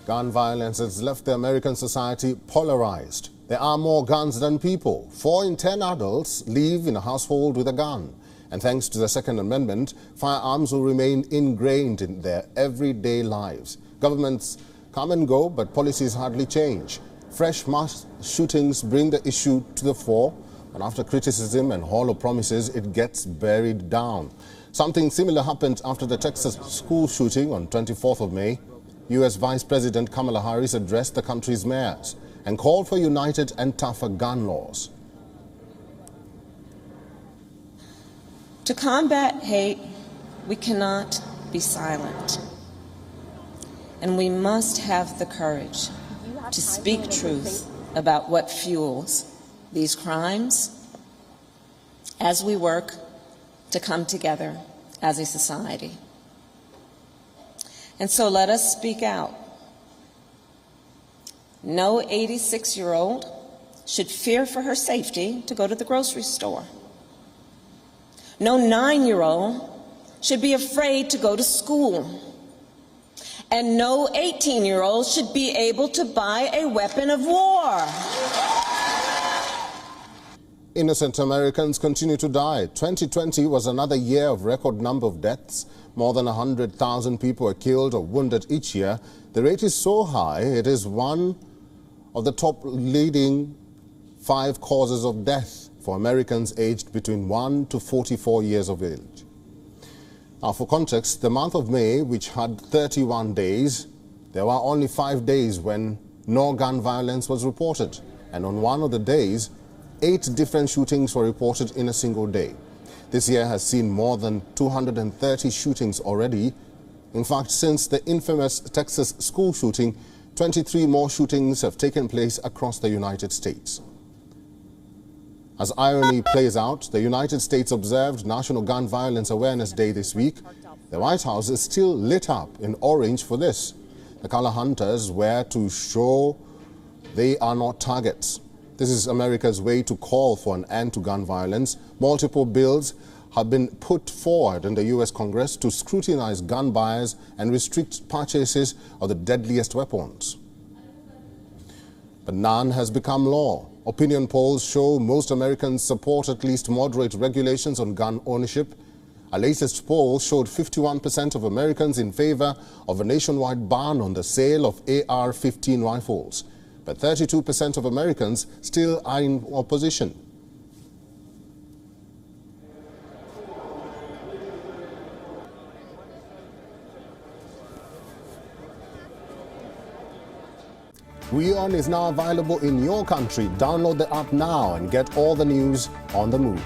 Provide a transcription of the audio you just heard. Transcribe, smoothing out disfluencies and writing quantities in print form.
Gun violence has left the American society polarized. There are more guns than people. 4 in 10 adults live in a household with a gun. And thanks to the Second Amendment, firearms will remain ingrained in their everyday lives. Governments come and go, but policies hardly change. Fresh mass shootings bring the issue to the fore, and after criticism and hollow promises, it gets buried down. Something similar happened after the Texas school shooting on 24th of May. U.S. Vice President Kamala Harris addressed the country's mayors and called for united and tougher gun laws. To combat hate, we cannot be silent. And we must have the courage to speak truth about what fuels these crimes as we work to come together as a society. And so let us speak out. No 86-year-old should fear for her safety to go to the grocery store. No 9-year-old should be afraid to go to school. And no 18-year-old should be able to buy a weapon of war. Innocent Americans continue to die. 2020 was another year of record number of deaths. More than 100,000 people are killed or wounded each year. The rate is so high, it is one of the top leading 5 causes of death for Americans aged between 1 to 44 years of age. Now, for context, the month of May, which had 31 days, there were only 5 days when no gun violence was reported. And on one of the days, 8 different shootings were reported in a single day. This year has seen more than 230 shootings already. In fact, since the infamous Texas school shooting, 23 more shootings have taken place across the United States. As irony plays out, the United States observed National Gun Violence Awareness Day this week. The White House is still lit up in orange for this. The color hunters wear to show they are not targets. This is America's way to call for an end to gun violence. Multiple bills have been put forward in the U.S. Congress to scrutinize gun buyers and restrict purchases of the deadliest weapons. But none has become law. Opinion polls show most Americans support at least moderate regulations on gun ownership. A latest poll showed 51% of Americans in favor of a nationwide ban on the sale of AR-15 rifles. But 32% of Americans still are in opposition. WION is now available in your country. Download the app now and get all the news on the move.